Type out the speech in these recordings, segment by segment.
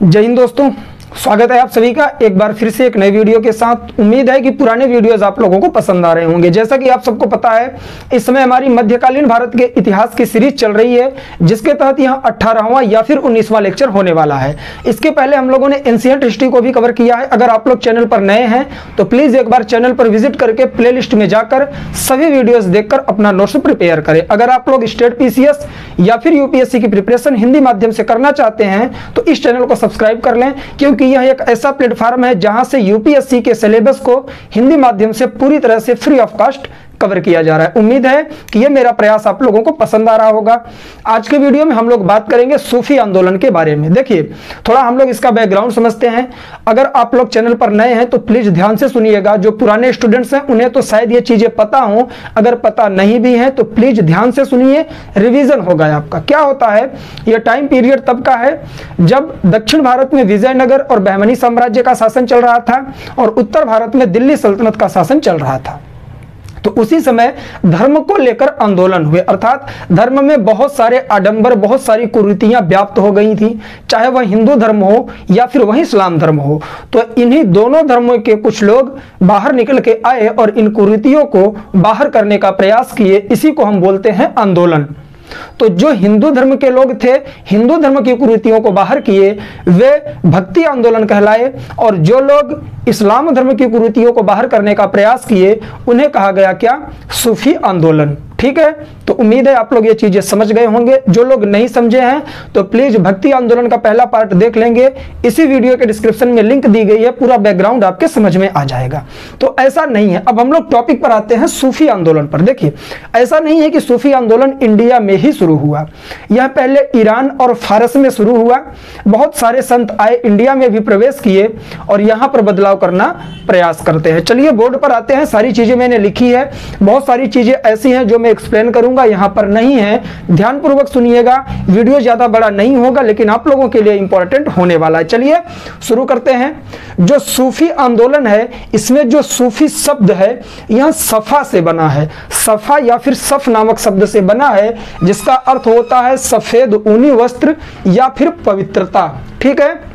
जय हिंद दोस्तों, स्वागत है आप सभी का एक बार फिर से एक नई वीडियो के साथ। उम्मीद है कि पुराने वीडियोस आप लोगों को पसंद आ रहे होंगे। जैसा कि आप सबको पता है, इस समय हमारी मध्यकालीन भारत के इतिहास की सीरीज चल रही है, जिसके तहत यहाँ 18वां या फिर 19वां लेक्चर होने वाला है। इसके पहले हम लोगों ने एंशिएंट हिस्ट्री को भी कवर किया है। अगर आप लोग चैनल पर नए हैं तो प्लीज एक बार चैनल पर विजिट करके प्लेलिस्ट में जाकर सभी वीडियोस देखकर अपना नोट्स प्रिपेयर करें। अगर आप लोग स्टेट पीसीएस या फिर यूपीएससी की प्रिपरेशन हिंदी माध्यम से करना चाहते हैं तो इस चैनल को सब्सक्राइब कर लें, क्योंकि यह एक ऐसा प्लेटफॉर्म है जहां से यूपीएससी के सिलेबस को हिंदी माध्यम से पूरी तरह से फ्री ऑफ कॉस्ट कवर किया जा रहा है। उम्मीद है कि यह मेरा प्रयास आप लोगों को पसंद आ रहा होगा। आज के वीडियो में हम लोग बात करेंगे सूफी आंदोलन के बारे में। देखिए, थोड़ा हम लोग इसका बैकग्राउंड समझते हैं। अगर आप लोग चैनल पर नए हैं तो प्लीज ध्यान से सुनिएगा। जो पुराने स्टूडेंट्स हैं उन्हें तो शायद ये चीजें पता हो, अगर पता नहीं भी है तो प्लीज ध्यान से सुनिए, रिवीजन होगा आपका। क्या होता है, यह टाइम पीरियड तब का है जब दक्षिण भारत में विजयनगर और बहमनी साम्राज्य का शासन चल रहा था और उत्तर भारत में दिल्ली सल्तनत का शासन चल रहा था। तो उसी समय धर्म को लेकर आंदोलन हुए, अर्थात धर्म में बहुत सारे आडंबर, बहुत सारी कुरीतियां व्याप्त हो गई थी, चाहे वह हिंदू धर्म हो या फिर वह इस्लाम धर्म हो। तो इन्हीं दोनों धर्मों के कुछ लोग बाहर निकल के आए और इन कुरीतियों को बाहर करने का प्रयास किए। इसी को हम बोलते हैं आंदोलन। तो जो हिंदू धर्म के लोग थे, हिंदू धर्म की कुरीतियों को बाहर किए, वे भक्ति आंदोलन कहलाए, और जो लोग इस्लाम धर्म की कुरीतियों को बाहर करने का प्रयास किए उन्हें कहा गया क्या, सूफी आंदोलन। ठीक है, तो उम्मीद है आप लोग ये चीजें समझ गए होंगे। जो लोग नहीं समझे हैं तो प्लीज भक्ति आंदोलन का पहला पार्ट देख लेंगे, इसी वीडियो के डिस्क्रिप्शन में लिंक दी गई है, पूरा बैकग्राउंड आपके समझ में आ जाएगा। तो ऐसा नहीं है। अब हम लोग टॉपिक पर आते हैं, सूफी आंदोलन पर। देखिए, ऐसा नहीं है कि सूफी आंदोलन इंडिया में ही शुरू हुआ, यह पहले ईरान और फारस में शुरू हुआ। बहुत सारे संत आए, इंडिया में भी प्रवेश किए और यहां पर बदलाव करना प्रयास करते हैं। चलिए बोर्ड पर आते हैं। सारी चीजें मैंने लिखी है, बहुत सारी चीजें ऐसी हैं जो मैं एक्सप्लेन करूंगा, यहां पर नहीं है, ध्यानपूर्वक सुनिएगा। वीडियो ज्यादा बड़ा नहीं होगा लेकिन आप लोगों के लिए इंपॉर्टेंट होने वाला है। चलिए शुरू करते हैं। जो सूफी आंदोलन है, इसमें जो सूफी शब्द है यह सफा से बना है। सफा या फिर सफ नामक शब्द से बना है, जिसका अर्थ होता है सफेद ऊनी वस्त्र या फिर पवित्रता। ठीक है,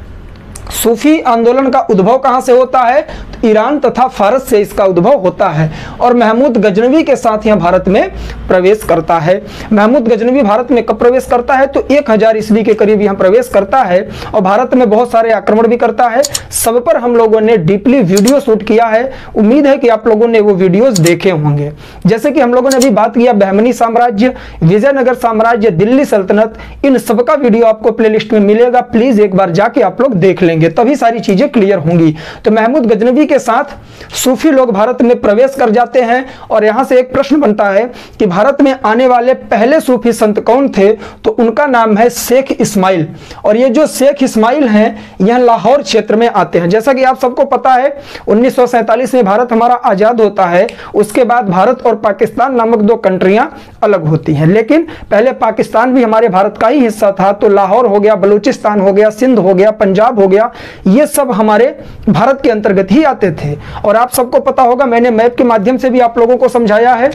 सूफी आंदोलन का उद्भव कहां से होता है, तो ईरान तथा फारस से इसका उद्भव होता है और महमूद गजनवी के साथ यह भारत में प्रवेश करता है। महमूद गजनवी भारत में कब प्रवेश करता है, तो 1000 ईस्वी के करीब यहां प्रवेश करता है और भारत में बहुत सारे आक्रमण भी करता है। सब पर हम लोगों ने डीपली वीडियो शूट किया है। उम्मीद है कि आप लोगों ने वो वीडियोस देखे होंगे। जैसे कि हम लोगों ने अभी बात किया बहमनी साम्राज्य, विजयनगर साम्राज्य, दिल्ली सल्तनत, इन सबका वीडियो आपको प्लेलिस्ट में मिलेगा। प्लीज एक बार जाके आप लोग देख लेंगे, तभी सारी चीजें क्लियर होंगी। तो महमूद गजनवी के साथ सूफी लोग भारत में प्रवेश कर जाते हैं और यहां से एक प्रश्न बनता है कि भारत में आने वाले पहले सूफी संत कौन थे, तो उनका नाम है शेख इस्माइल। और ये जो शेख इस्माइल हैं यह लाहौर क्षेत्र में आते हैं। जैसा कि आप सबको पता है, 1947 में भारत हमारा आजाद होता है। उसके बाद भारत और पाकिस्तान नामक दो कंट्रियां अलग होती हैं, लेकिन पहले पाकिस्तान भी हमारे भारत का ही हिस्सा था। तो लाहौर हो गया, बलूचिस्तान हो गया, सिंध हो गया, पंजाब हो गया, ये सब हमारे भारत के अंतर्गत ही आते थे। और आप सबको पता होगा, मैंने मैप के माध्यम से भी आप लोगों को समझाया है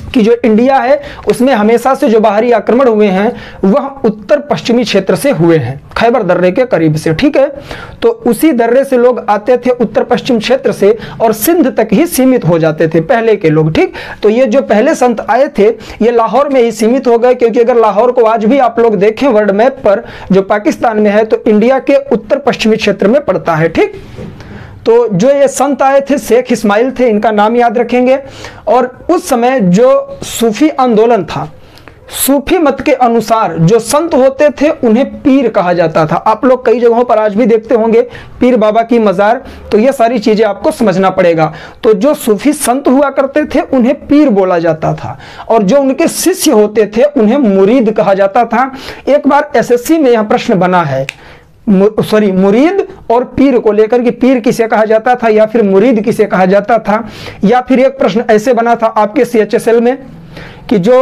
कि जो इंडिया है उसमें हमेशा से जो बाहरी आक्रमण हुए हैं वह उत्तर पश्चिमी क्षेत्र से हुए हैं, खैबर दर्रे के करीब से। ठीक है, तो उसी दर्रे से लोग आते थे, उत्तर पश्चिम क्षेत्र से, और सिंध तक ही सीमित हो जाते थे पहले के लोग। ठीक, तो ये जो पहले संत आए थे ये लाहौर में ही सीमित हो गए, क्योंकि अगर लाहौर को आज भी आप लोग देखें वर्ल्ड मैप पर, जो पाकिस्तान में है, तो इंडिया के उत्तर पश्चिमी क्षेत्र में पड़ता है। ठीक, तो जो ये संत आए थे शेख इस्माइल थे, इनका नाम याद रखेंगे। और उस समय जो सूफी आंदोलन था, सूफी मत के अनुसार जो संत होते थे उन्हें पीर कहा जाता था। आप लोग कई जगहों पर आज भी देखते होंगे पीर बाबा की मजार, तो ये सारी चीजें आपको समझना पड़ेगा। तो जो सूफी संत हुआ करते थे उन्हें पीर बोला जाता था, और जो उनके शिष्य होते थे उन्हें मुरीद कहा जाता था। एक बार एसएससी में यह प्रश्न बना है, मुरीद और पीर को लेकर कि पीर किसे कहा जाता था या फिर मुरीद किसे कहा जाता था। या फिर एक प्रश्न ऐसे बना था आपके CHSL में कि जो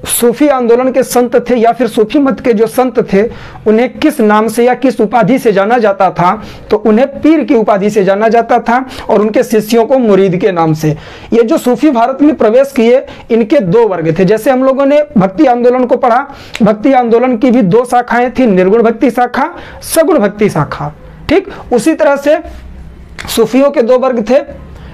सूफी आंदोलन के संत थे या फिर सूफी मत के जो संत थे उन्हें किस नाम से या किस उपाधि से जाना जाता था? तो उन्हें पीर की उपाधि से जाना जाता था और उनके शिष्यों को मुरीद के नाम से। ये जो सूफी भारत में प्रवेश किए इनके दो वर्ग थे। जैसे हम लोगों ने भक्ति आंदोलन को पढ़ा, भक्ति आंदोलन की भी दो शाखाएं थी, निर्गुण भक्ति शाखा, सगुण भक्ति शाखा। ठीक उसी तरह से सूफियों के दो वर्ग थे,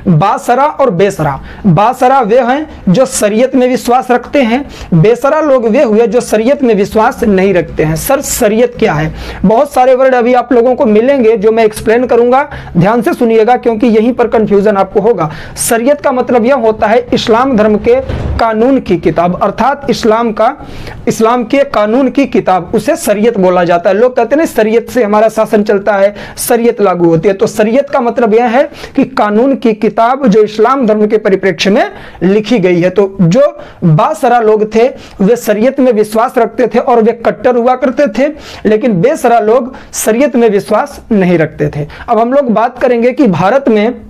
बासरा और बेसरा। बासरा वे हैं जो शरीयत में विश्वास रखते हैं, बेसरा लोग वे हुए जो शरीयत में विश्वास नहीं रखते हैं। सर शरीयत क्या है? बहुत सारे वर्ड अभी आप लोगों को मिलेंगे जो मैं एक्सप्लेन करूंगा, ध्यान से सुनिएगा क्योंकि यहीं पर कंफ्यूजन आपको होगा। शरीयत का मतलब यह होता है इस्लाम धर्म के कानून की किताब, अर्थात इस्लाम के कानून की किताब, उसे शरीयत बोला जाता है। लोग कहते हैं शरीयत से हमारा शासन चलता है, शरीयत लागू होती है। तो शरीयत का मतलब यह है कि कानून की किताब जो इस्लाम धर्म के परिप्रेक्ष्य में लिखी गई है। तो जो बासरा लोग थे वे शरीयत में विश्वास रखते थे और वे कट्टर हुआ करते थे, लेकिन बेसरा लोग शरीयत में विश्वास नहीं रखते थे। अब हम लोग बात करेंगे कि भारत में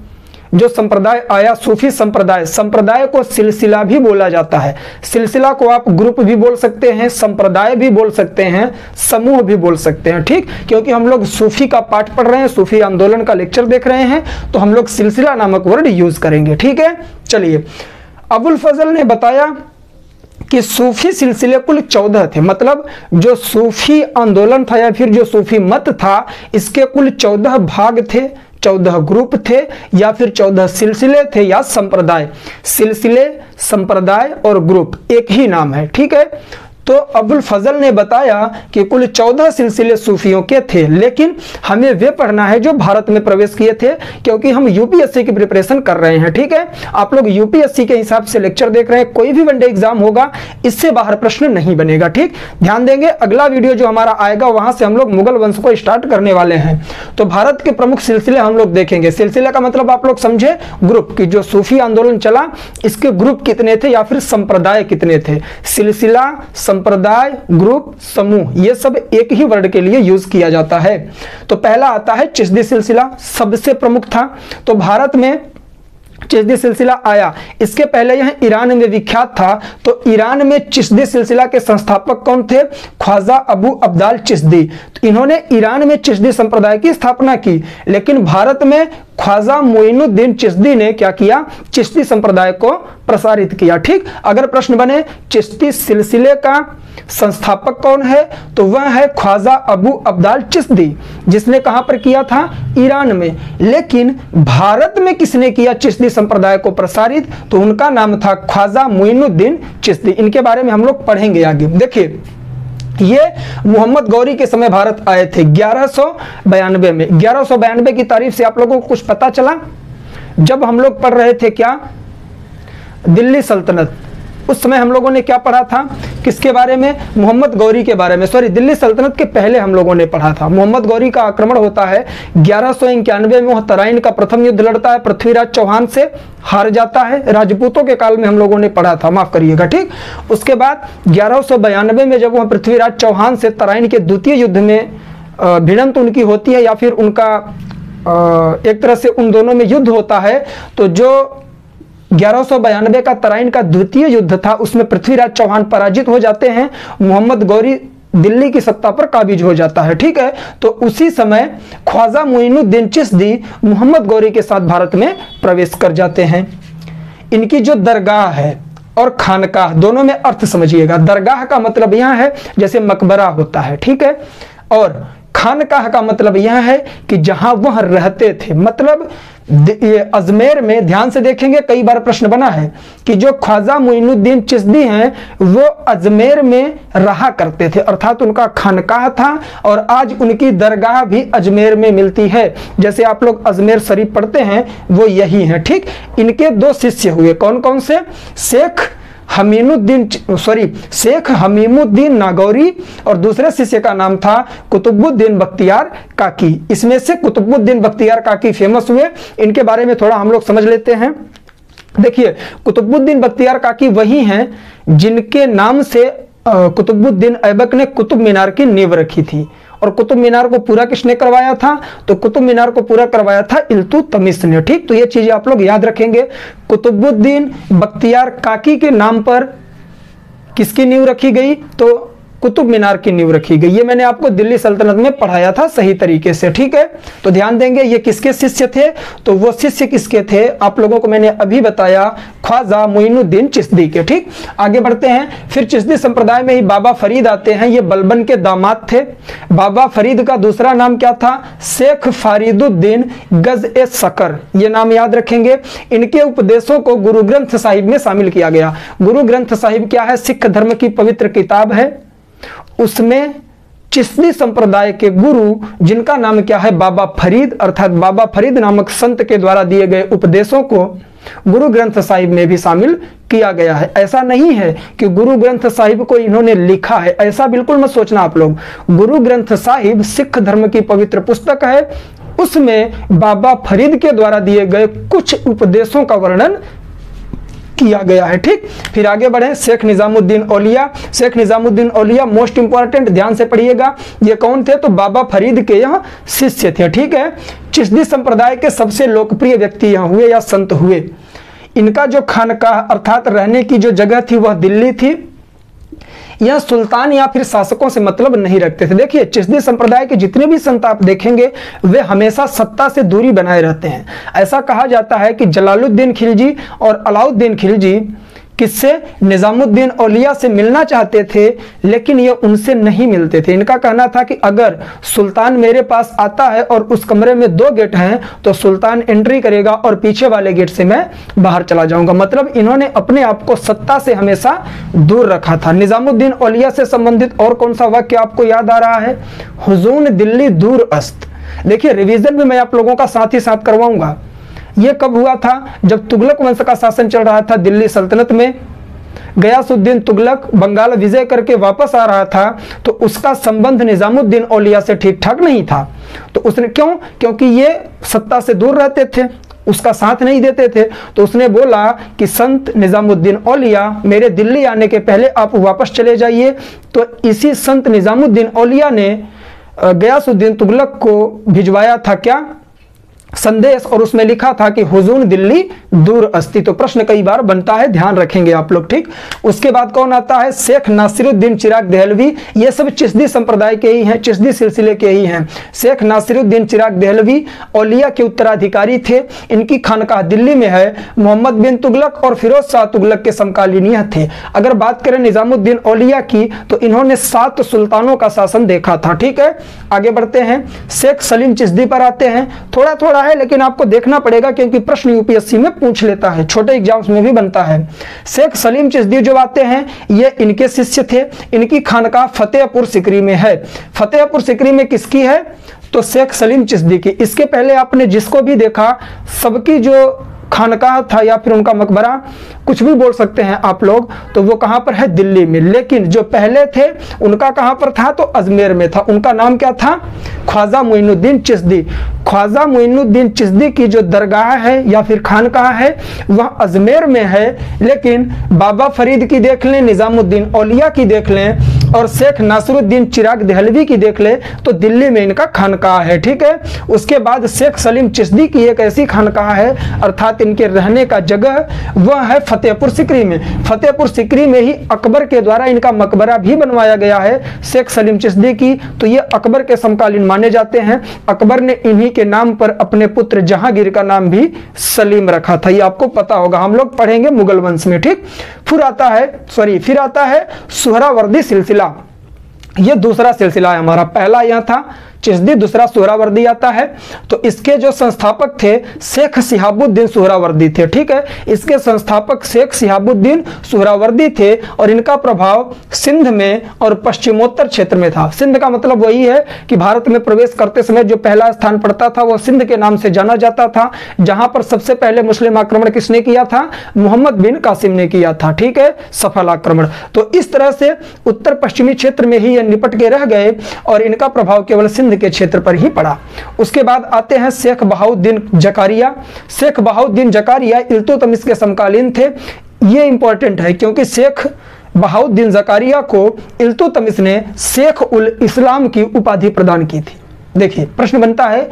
जो संप्रदाय आया, सूफी संप्रदाय को सिलसिला भी बोला जाता है। सिलसिला को आप ग्रुप भी बोल सकते हैं, संप्रदाय भी बोल सकते हैं, समूह भी बोल सकते हैं। ठीक, क्योंकि हम लोग सूफी का पाठ पढ़ रहे हैं, सूफी आंदोलन का लेक्चर देख रहे हैं, तो हम लोग सिलसिला नामक वर्ड यूज करेंगे। ठीक है, चलिए। अबुल फजल ने बताया कि सूफी सिलसिले कुल 14 थे, मतलब जो सूफी आंदोलन था या फिर जो सूफी मत था इसके कुल 14 भाग थे, 14 ग्रुप थे या फिर 14 सिलसिले थे या संप्रदाय। सिलसिले, संप्रदाय और ग्रुप एक ही नाम है। ठीक है, तो अबुल फजल ने बताया कि कुल 14 सिलसिले सूफियों के थे, लेकिन हमें वे पढ़ना है जो भारत में प्रवेश किए थे, क्योंकि हम यूपीएससी की प्रिपरेशन कर रहे हैं। ठीक है, आप लोग यूपीएससी के हिसाब से लेक्चर देख रहे हैं, कोई भी वनडे एग्जाम होगा इससे बाहर प्रश्न नहीं बनेगा। ठीक, ध्यान देंगे। अगला वीडियो जो हमारा आएगा वहां से हम लोग मुगल वंश को स्टार्ट करने वाले हैं। तो भारत के प्रमुख सिलसिले हम लोग देखेंगे। सिलसिले का मतलब आप लोग समझे ग्रुप की, जो सूफी आंदोलन चला इसके ग्रुप कितने थे या फिर संप्रदाय कितने थे। सिलसिला, संप्रदाय, ग्रुप, समूह, ये सब एक ही वर्ड के लिए यूज किया जाता है। तो पहला आता है चिश्ती सिलसिला, सबसे प्रमुख था। तो भारत में चिश्ती सिलसिला आया, इसके पहले यह ईरान में विख्यात था। तो ईरान में चिश्ती सिलसिला के संस्थापक कौन थे? ख्वाजा अबू अब्दाल चिश्ती। तो इन्होंने ईरान में चिश्ती संप्रदाय की स्थापना की, लेकिन भारत में ख्वाजा मोइनुद्दीन चिश्ती ने क्या किया? चिश्ती संप्रदाय को प्रसारित किया। ठीक, अगर प्रश्न बने चिश्ती सिलसिले का संस्थापक कौन है, तो वह है ख्वाजा अबू अब्दाल चिश्ती, जिसने कहां पर किया था? ईरान में। लेकिन भारत में किसने किया चिश्ती संप्रदाय को प्रसारित? तो उनका नाम था ख्वाजा मोइनुद्दीन चिश्ती। इनके बारे में हम लोग पढ़ेंगे आगे। देखिए, ये मोहम्मद गौरी के समय भारत आए थे 1192 में। 1192 की तारीख से आप लोगों को कुछ पता चला? जब हम लोग पढ़ रहे थे क्या? दिल्ली सल्तनत, उस समय हम लोगों ने क्या पढ़ा था? किसके बारे में? मोहम्मद गौरी के बारे में। सॉरी, दिल्ली सल्तनत के पहले हम लोगों ने पढ़ा था। मोहम्मद गौरी का आक्रमण होता है 1191 में। वह तराइन का प्रथम युद्ध लड़ता है, पृथ्वीराज चौहान से हार जाता है। राजपूतों के काल में हम लोगों ने पढ़ा था, माफ करिएगा। ठीक, उसके बाद 1192 में जब वह पृथ्वीराज चौहान से तराइन के द्वितीय युद्ध में भिड़ंत उनकी होती है या फिर उनका एक तरह से उन दोनों में युद्ध होता है, तो जो 1192 का तराइन का द्वितीय युद्ध था उसमें पृथ्वीराज चौहान पराजित हो जाते हैं, मोहम्मद गौरी दिल्ली की सत्ता पर काबिज हो जाता है। ठीक है, तो उसी समय ख्वाजा मोइनुद्दीन चिश्ती मोहम्मद गौरी के साथ भारत में प्रवेश कर जाते हैं। इनकी जो दरगाह है और खानकाह, दोनों में अर्थ समझिएगा। दरगाह का मतलब यह है जैसे मकबरा होता है, ठीक है, और खानकाह का मतलब यह है कि जहां वह रहते थे। मतलब ये अजमेर में, ध्यान से देखेंगे, कई बार प्रश्न बना है कि जो ख्वाजा मोइनुद्दीन चिश्ती हैं वो अजमेर में रहा करते थे, अर्थात उनका खानकाह था, और आज उनकी दरगाह भी अजमेर में मिलती है। जैसे आप लोग अजमेर शरीफ पढ़ते हैं वो यही है। ठीक, इनके दो शिष्य हुए, कौन कौन से? शेख हमीमुद्दीन नागौरी और दूसरे शिष्य का नाम था कुतुबुद्दीन बख्तियार काकी। इसमें से कुतुबुद्दीन बख्तियार काकी फेमस हुए, इनके बारे में थोड़ा हम लोग समझ लेते हैं। देखिए, कुतुबुद्दीन बख्तियार काकी वही हैं जिनके नाम से कुतुबुद्दीन ऐबक ने कुतुब मीनार की नींव रखी थी। और कुतुब मीनार को पूरा किसने करवाया था? तो कुतुब मीनार को पूरा करवाया था इल्तुतमिश ने। ठीक, तो ये चीजें आप लोग याद रखेंगे। कुतुबुद्दीन बख्तियार काकी के नाम पर किसकी नींव रखी गई? तो कुतुब मीनार की नींव रखी गई। ये मैंने आपको दिल्ली सल्तनत में पढ़ाया था सही तरीके से, ठीक है। तो ध्यान देंगे ये किसके शिष्य थे? तो वो शिष्य किसके थे? आप लोगों को मैंने अभी बताया, ख्वाजा मोइनुद्दीन चिश्ती के, ठीक। आगे बढ़ते हैं। फिर चिश्ती संप्रदाय में ही बाबा फरीद आते हैं। ये बलबन के दामाद थे। बाबा फरीद का दूसरा नाम क्या था? शेख फरीदुद्दीन गज-ए-सकर, ये नाम याद रखेंगे। इनके उपदेशों को गुरु ग्रंथ साहिब में शामिल किया गया। गुरु ग्रंथ साहिब क्या है? सिख धर्म की पवित्र किताब है। उसमें चिश्ती संप्रदाय के गुरु, जिनका नाम क्या है? बाबा फरीद, अर्थात बाबा फरीद नामक संत के द्वारा दिए गए उपदेशों को गुरु ग्रंथ साहिब में भी शामिल किया गया है। ऐसा नहीं है कि गुरु ग्रंथ साहिब को इन्होंने लिखा है, ऐसा बिल्कुल मत सोचना आप लोग। गुरु ग्रंथ साहिब सिख धर्म की पवित्र पुस्तक है, उसमें बाबा फरीद के द्वारा दिए गए कुछ उपदेशों का वर्णन किया गया है, ठीक। फिर आगे बढ़े। शेख निजामुद्दीन औलिया। शेख निजामुद्दीन औलिया मोस्ट इंपॉर्टेंट, ध्यान से पढ़िएगा। ये कौन थे? तो बाबा फरीद के यहाँ शिष्य थे, ठीक है। चिश्ती संप्रदाय के सबसे लोकप्रिय व्यक्ति यहाँ हुए या संत हुए। इनका जो खानकाह अर्थात रहने की जो जगह थी वह दिल्ली थी। यह सुल्तान या फिर शासकों से मतलब नहीं रखते थे। देखिए चिश्ती संप्रदाय के जितने भी संत आप देखेंगे वे हमेशा सत्ता से दूरी बनाए रहते हैं। ऐसा कहा जाता है कि जलालुद्दीन खिलजी और अलाउद्दीन खिलजी किससे? निजामुद्दीन औलिया से मिलना चाहते थे, लेकिन ये उनसे नहीं मिलते थे। इनका कहना था कि अगर सुल्तान मेरे पास आता है और उस कमरे में 2 गेट हैं तो सुल्तान एंट्री करेगा और पीछे वाले गेट से मैं बाहर चला जाऊंगा। मतलब इन्होंने अपने आप को सत्ता से हमेशा दूर रखा था। निजामुद्दीन औलिया से संबंधित और कौन सा वाक्य आपको याद आ रहा है? हुजून दिल्ली दूर अस्त। देखिए रिवीजन भी मैं आप लोगों का साथ ही साथ करवाऊंगा। ये कब हुआ था? जब तुगलक वंश का शासन चल रहा था दिल्ली सल्तनत में। गयासुद्दीन तुगलक बंगाल विजय करके वापस आ रहा था, तो उसका संबंध निजामुद्दीन औलिया से ठीक ठाक नहीं था। तो उसने क्यों? क्योंकि ये सत्ता से दूर रहते थे, उसका साथ नहीं देते थे। तो उसने बोला कि संत निजामुद्दीन औलिया मेरे दिल्ली आने के पहले आप वापस चले जाइए। तो इसी संत निजामुद्दीन औलिया ने गयासुद्दीन तुगलक को भिजवाया था क्या? संदेश, और उसमें लिखा था कि हुजून दिल्ली दूर अस्ति। तो प्रश्न कई बार बनता है, ध्यान रखेंगे आप लोग, ठीक। उसके बाद कौन आता है? शेख नासिरुद्दीन चिराग देहलवी। ये सब चिश्ती संप्रदाय के ही हैं, चिश्ती सिलसिले के ही हैं। शेख नासिरुद्दीन चिराग देहलवी औलिया के उत्तराधिकारी थे। इनकी खानकाह दिल्ली में है। मोहम्मद बिन तुगलक और फिरोज शाह तुगलक के समकालीन यह थे। अगर बात करें निजामुद्दीन औलिया की तो इन्होंने 7 सुल्तानों का शासन देखा था, ठीक है। आगे बढ़ते हैं। शेख सलीम चिश्ती पर आते हैं। थोड़ा थोड़ा है लेकिन आपको देखना पड़ेगा क्योंकि प्रश्न यूपीएससी में पूछ लेता है, छोटे एग्जाम्स में भी बनता है। शेख सलीम चिश्ती जो आते हैं ये इनके शिष्य थे। इनकी खानकाह फतेहपुर सिकरी में है। फतेहपुर सिकरी में किसकी है? तो शेख सलीम चिश्ती की। इसके पहले आपने जिसको भी देखा सबकी जो खानकाह था या फिर उनका मकबरा, कुछ भी बोल सकते हैं आप लोग, तो वो कहां पर है? दिल्ली में। लेकिन जो पहले थे उनका कहां पर था? तो अजमेर में था। उनका नाम क्या था? ख्वाजा मोइनुद्दीन चिश्ती। ख्वाजा मोइनुद्दीन चिश्ती की जो दरगाह है या फिर खानकाह है वह अजमेर में है। लेकिन बाबा फरीद की देख लें, निजामुद्दीन औलिया की देख लें और शेख नासिरुद्दीन चिराग देहलवी की देख ले तो दिल्ली में इनका खानकाह है, ठीक है। उसके बाद शेख सलीम चिश्ती की एक ऐसी खानकाह है अर्थात इनके रहने का जगह वह है फतेहपुर सिकरी में। फतेहपुर सिकरी में ही अकबर के द्वारा इनका मकबरा भी बनवाया गया है शेख सलीम चिश्ती की। तो ये अकबर के समकालीन माने जाते हैं। अकबर ने इन्हीं के नाम पर अपने पुत्र जहांगीर का नाम भी सलीम रखा था, ये आपको पता होगा, हम लोग पढ़ेंगे मुगल वंश में, ठीक। फिर आता है सुहरावर्दी सिलसिला। ये दूसरा सिलसिला है हमारा। पहला यह था चिश्ती, दूसरा सुहरावर्दी आता है। तो इसके जो संस्थापक थे शेख सिहाबुद्दीन सुहरावर्दी थे, ठीक है। इसके संस्थापक शेख सिहाबुद्दीन सुहरावर्दी थे और इनका प्रभाव सिंध में और पश्चिमोत्तर क्षेत्र में था। सिंध का मतलब वही है कि भारत में प्रवेश करते समय जो पहला स्थान पड़ता था वह सिंध के नाम से जाना जाता था, जहां पर सबसे पहले मुस्लिम आक्रमण किसने किया था? मोहम्मद बिन कासिम ने किया था, ठीक है, सफल आक्रमण। तो इस तरह से उत्तर पश्चिमी क्षेत्र में ही ये निपट के रह गए और इनका प्रभाव केवल सिंध के क्षेत्र पर ही पड़ा। उसके बाद आते हैं शेख बहाउद्दीन जकारिया। शेख बहाउद्दीन जकारिया इल्तुतमिश के समकालीन थे। ये इंपॉर्टेंट है क्योंकि शेख बहाउद्दीन जकारिया को इल्तुतमिश ने शेख उल इस्लाम की उपाधि प्रदान की थी। देखिए प्रश्न बनता है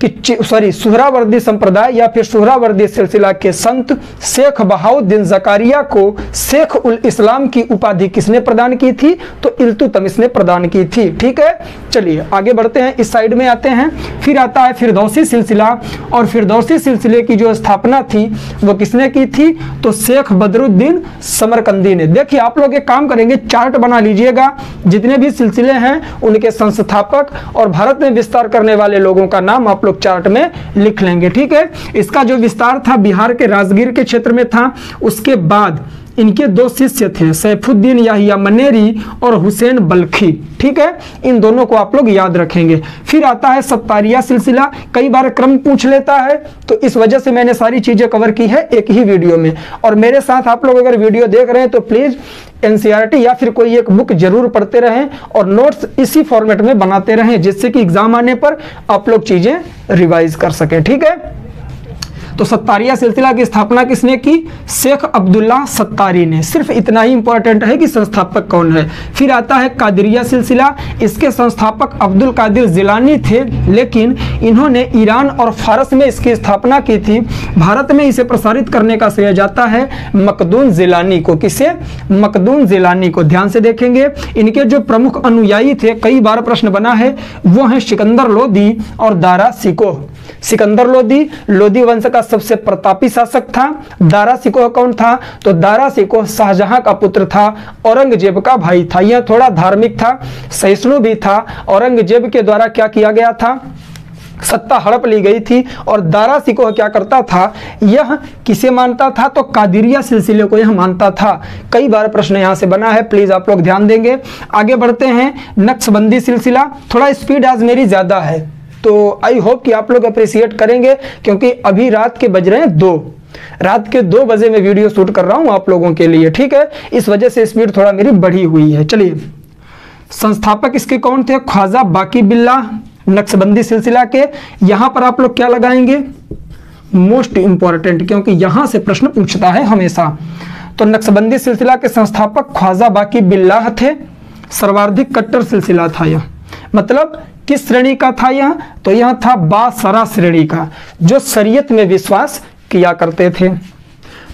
कि सुहरावर्दी संप्रदाय या फिर सुहरावर्दी सिलसिला के संत शेख बहाउद्दीन ज़कारिया को शेख उल इस्लाम की उपाधि किसने प्रदान की थी? तो इल्तुतमिश ने प्रदान की थी। ठीक है, चलिए आगे बढ़ते हैं, इस साइड में आते हैं। फिर आता है फिरदौसी सिलसिला, और फिरदौसी सिलसिले की जो स्थापना थी वो किसने की थी? तो शेख बदरुद्दीन समरकंदी ने। देखिए आप लोग एक काम करेंगे, चार्ट बना लीजिएगा, जितने भी सिलसिले हैं उनके संस्थापक और भारत में विस्तार करने वाले लोगों का नाम आप लोग चार्ट में लिख लेंगे। ठीक है, इसका जो विस्तार था बिहार के राजगीर के क्षेत्र में था। उसके बाद इनके दो शिष्य थे, सैफुद्दीन याहिया मनेरी और हुसैन बल्खी। ठीक है, इन दोनों को आप लोग याद रखेंगे। फिर आता है सत्तारिया सिलसिला, कई बार क्रम पूछ लेता है, तो इस वजह से मैंने सारी चीजें कवर की है एक ही वीडियो में। और मेरे साथ आप लोग अगर वीडियो देख रहे हैं तो प्लीज एनसीईआरटी या फिर कोई एक बुक जरूर पढ़ते रहें और नोट्स इसी फॉर्मेट में बनाते रहें, जिससे कि एग्जाम आने पर आप लोग चीजें रिवाइज कर सकें। ठीक है, तो सत्तारिया सिलसिला की स्थापना किसने की? शेख अब्दुल्ला सत्तारी ने। सिर्फ इतना ही इंपॉर्टेंट है कि संस्थापक कौन है। फिर आता है कादिरिया सिलसिला, इसके संस्थापक अब्दुल कादिर जिलानी थे, लेकिन इन्होंने ईरान और फारस में इसकी स्थापना की थी। भारत में इसे प्रसारित करने का श्रेय जाता है मकदूम जिलानी को। किसे? मकदूम जिलानी को। ध्यान से देखेंगे, इनके जो प्रमुख अनुयायी थे, कई बार प्रश्न बना है, वो हैं सिकंदर लोदी और दारा सिकोह। सिकंदर लोदी वंश का सबसे प्रतापी शासक था। दारा सिकोह कौन था? तो दारा सिकोह शाहजहां का पुत्र था, औरंगजेब का भाई था। यह थोड़ा धार्मिक था, सहिष्णु भी था। औरंगजेब के द्वारा क्या किया गया था? सत्ता हड़प ली गई थी। और दारा सिकोह क्या करता था? यह किसे मानता था? तो कादिरिया सिलसिले को यह मानता था। कई बार प्रश्न यहां से बना है, प्लीज आप लोग ध्यान देंगे। आगे बढ़ते हैं, नक्शबंदी सिलसिला। थोड़ा स्पीड आज मेरी ज्यादा है, तो आई होप कि आप लोग अप्रिशिएट करेंगे, क्योंकि अभी रात के बज रहे हैं 2, रात के 2 बजे मैं वीडियो शूट कर रहा हूं आप लोगों के लिए। ठीक है, इस वजह से स्पीड थोड़ा मेरी बढ़ी हुई है। चलिए, संस्थापक इसके कौन थे? ख्वाजा बाकी बिल्ला नक्शबंदी सिलसिला के। यहां पर आप लोग क्या लगाएंगे? मोस्ट इंपॉर्टेंट, क्योंकि यहां से प्रश्न पूछता है हमेशा। तो नक्शबंदी सिलसिला के संस्थापक ख्वाजा बाकी बिल्ला थे। सर्वाधिक कट्टर सिलसिला था यह, मतलब किस श्रेणी का था यह? तो यह था बासरा श्रेणी का, जो शरीयत में विश्वास किया करते थे।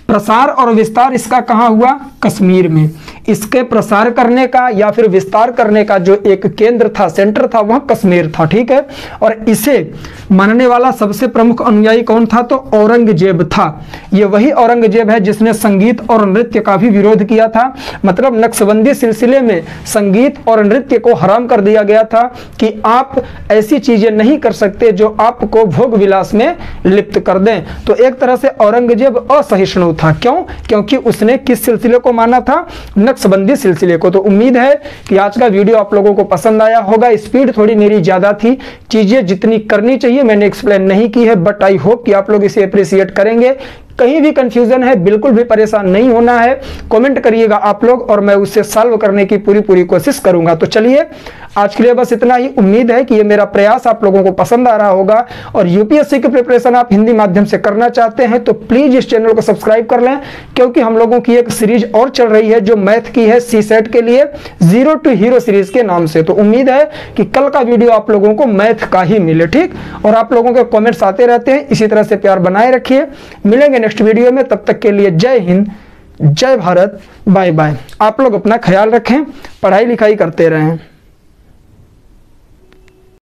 प्रसार और विस्तार इसका कहाँ हुआ? कश्मीर में। इसके प्रसार करने का या फिर विस्तार करने का जो एक केंद्र था, सेंटर था, वह कश्मीर था। ठीक है, और इसे मानने वाला सबसे प्रमुख अनुयायी कौन था? तो औरंगजेब था। ये वही औरंगजेब है जिसने संगीत और नृत्य का भी विरोध किया था। मतलब नक्शबंदी सिलसिले में संगीत और नृत्य को हराम कर दिया गया था कि आप ऐसी चीजें नहीं कर सकते जो आपको भोग विलास में लिप्त कर दें। तो एक तरह से औरंगजेब असहिष्णु था। क्यों? क्योंकि उसने किस सिलसिले को माना था? नक्शबंदी सिलसिले को। तो उम्मीद है कि आज का वीडियो आप लोगों को पसंद आया होगा। स्पीड थोड़ी मेरी ज्यादा थी, चीजें जितनी करनी चाहिए मैंने एक्सप्लेन नहीं की है, बट आई होप कि आप लोग इसे अप्रिशिएट करेंगे। कहीं भी कंफ्यूजन है, बिल्कुल भी परेशान नहीं होना है, कमेंट करिएगा आप लोग और मैं उससे सॉल्व करने की पूरी कोशिश करूंगा। तो चलिए आज के लिए बस इतना ही। उम्मीद है कि ये मेरा प्रयास आप लोगों को पसंद आ रहा होगा, और यूपीएससी की प्रिपरेशन आप हिंदी माध्यम से करना चाहते हैं तो प्लीज इस चैनल को सब्सक्राइब कर लें, क्योंकि हम लोगों की एक सीरीज और चल रही है जो मैथ की है, सीसेट के लिए, जीरो टू हीरो सीरीज के नाम से। तो उम्मीद है कि कल का वीडियो आप लोगों को मैथ का ही मिले। ठीक, और आप लोगों के कॉमेंट्स आते रहते हैं, इसी तरह से प्यार बनाए रखिए। मिलेंगे नेक्स्ट वीडियो में, तब तक के लिए जय हिंद, जय भारत, बाय बाय। आप लोग अपना ख्याल रखें, पढ़ाई लिखाई करते रहें।